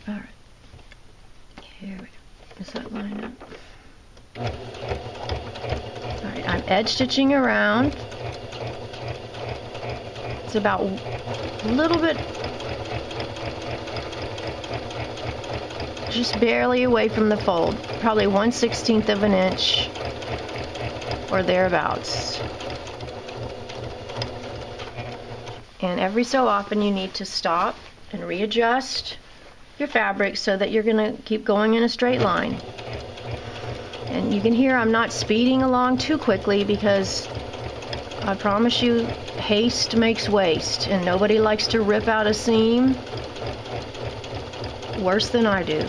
Alright. Here we go. Is that line up? Alright, I'm edge stitching around. It's about a little bit, just barely away from the fold. Probably 1/16 of an inch or thereabouts. And every so often you need to stop and readjust your fabric so that you're going to keep going in a straight line. And you can hear I'm not speeding along too quickly because I promise you haste makes waste, and nobody likes to rip out a seam worse than I do,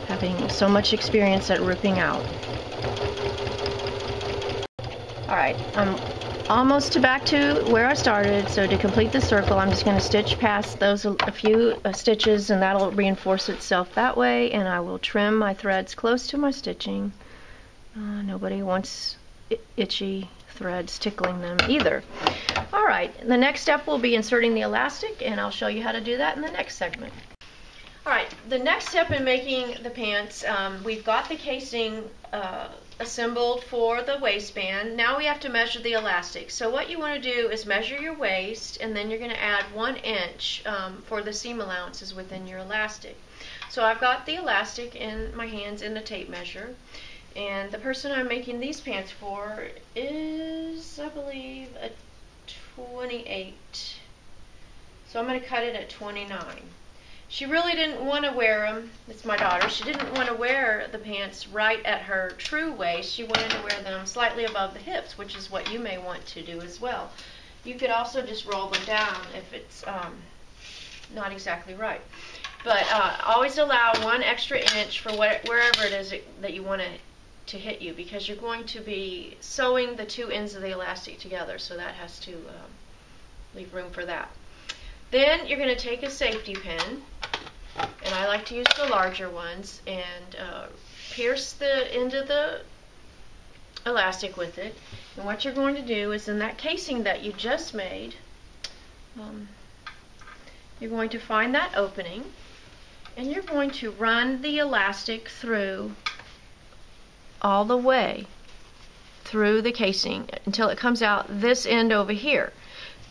having so much experience at ripping out. Alright, I'm almost back to where I started, so to complete the circle I'm just going to stitch past those a few stitches, and that'll reinforce itself that way, and I will trim my threads close to my stitching. Nobody wants itchy threads tickling them either. Alright, the next step will be inserting the elastic, and I'll show you how to do that in the next segment. Alright, the next step in making the pants, we've got the casing assembled for the waistband. Now we have to measure the elastic. So what you want to do is measure your waist, and then you're going to add 1 inch for the seam allowances within your elastic. So I've got the elastic in my hands in the tape measure, and the person I'm making these pants for is, I believe, a 28. So I'm going to cut it at 29. She really didn't want to wear them. It's my daughter. She didn't want to wear the pants right at her true waist. She wanted to wear them slightly above the hips, which is what you may want to do as well. You could also just roll them down if it's not exactly right. But always allow 1 extra inch for wherever it is that you want to hit you, because you're going to be sewing the 2 ends of the elastic together, so that has to leave room for that. Then you're going to take a safety pin, and I like to use the larger ones, and pierce the end of the elastic with it. And what you're going to do is, in that casing that you just made, you're going to find that opening, and you're going to run the elastic through all the way through the casing until it comes out this end over here.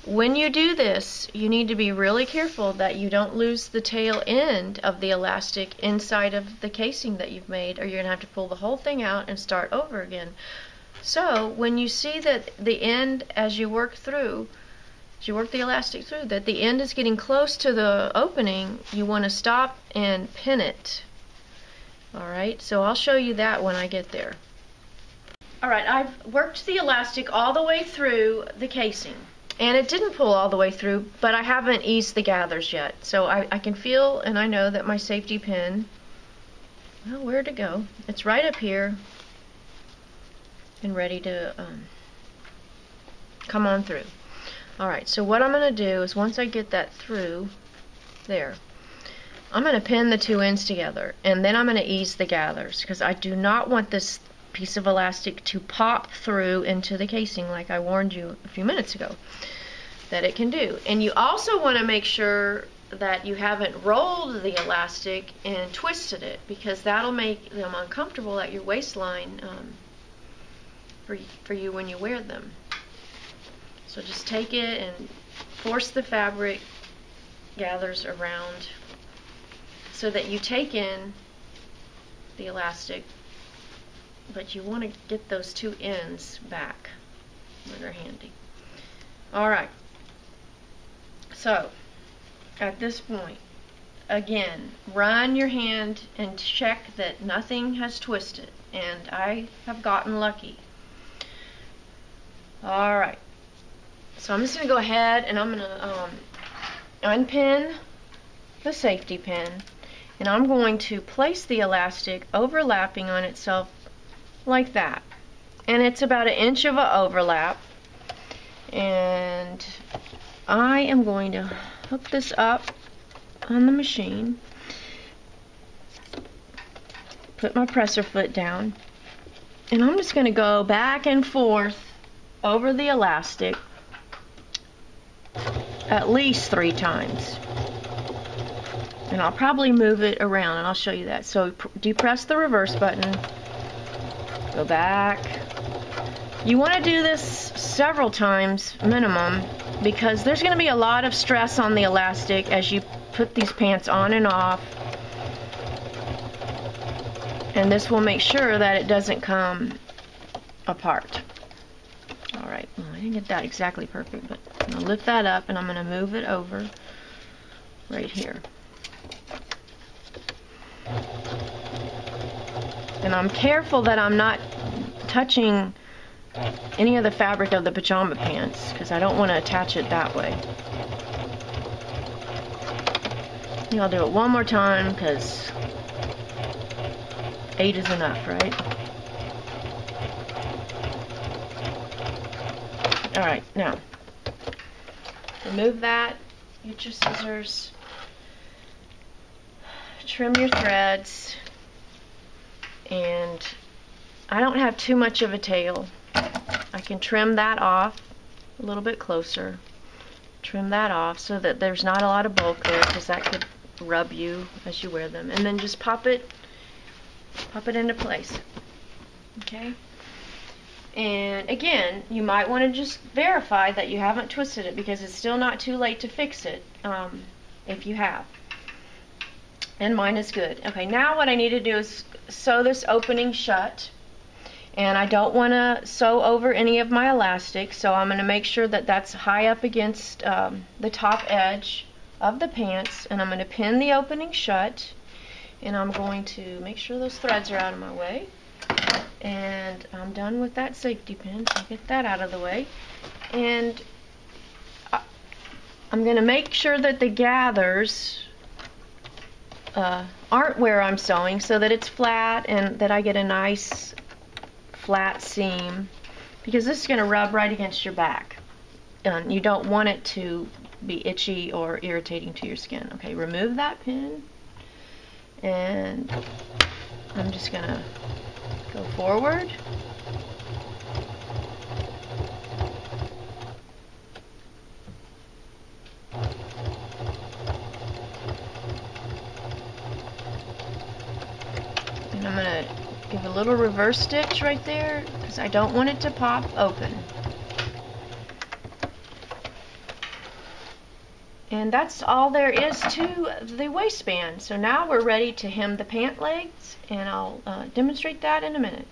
When you do this, you need to be really careful that you don't lose the tail end of the elastic inside of the casing that you've made, or you're going to have to pull the whole thing out and start over again. So when you see that the end, as you work the elastic through, that the end is getting close to the opening, you want to stop and pin it. Alright, so I'll show you that when I get there. Alright, I've worked the elastic all the way through the casing. And it didn't pull all the way through, but I haven't eased the gathers yet. So I can feel, and I know that my safety pin, well, where'd it go? It's right up here and ready to come on through. Alright, so what I'm going to do is, once I get that through there, I'm going to pin the 2 ends together, and then I'm going to ease the gathers, because I do not want this piece of elastic to pop through into the casing like I warned you a few minutes ago that it can do. And you also want to make sure that you haven't rolled the elastic and twisted it, because that'll make them uncomfortable at your waistline for you when you wear them. So just take it and force the fabric gathers around so that you take in the elastic, but you want to get those 2 ends back when they're handy. Alright, so at this point, again, run your hand and check that nothing has twisted, and I have gotten lucky. Alright, so I'm just going to go ahead and I'm going to unpin the safety pin, and I'm going to place the elastic overlapping on itself like that, and it's about 1 inch of an overlap, and I am going to hook this up on the machine, put my presser foot down, and I'm just going to go back and forth over the elastic at least 3 times. And I'll probably move it around, and I'll show you that. So depress the reverse button, go back. You want to do this several times minimum, because there's going to be a lot of stress on the elastic as you put these pants on and off. And this will make sure that it doesn't come apart. Alright, well, I didn't get that exactly perfect, but I'm going to lift that up and I'm going to move it over right here. And I'm careful that I'm not touching any of the fabric of the pajama pants, because I don't want to attach it that way. I think I'll do it one more time, because 8 is enough, right? Alright, now, remove that, get your scissors, trim your threads, and I don't have too much of a tail. I can trim that off a little bit closer, trim that off so that there's not a lot of bulk there, because that could rub you as you wear them, and then just pop it into place. Okay? And again, you might want to just verify that you haven't twisted it, because it's still not too late to fix it if you have. And mine is good. Okay, now what I need to do is sew this opening shut. And I don't want to sew over any of my elastic, so I'm going to make sure that that's high up against the top edge of the pants, and I'm going to pin the opening shut, and I'm going to make sure those threads are out of my way. And I'm done with that safety pin, so get that out of the way. And I'm going to make sure that the gathers aren't where I'm sewing, so that it's flat and that I get a nice flat seam, because this is going to rub right against your back. You don't want it to be itchy or irritating to your skin. Okay, remove that pin, and I'm just going to go forward. And I'm going to give a little reverse stitch right there, because I don't want it to pop open. And that's all there is to the waistband. So now we're ready to hem the pant legs, and I'll demonstrate that in a minute.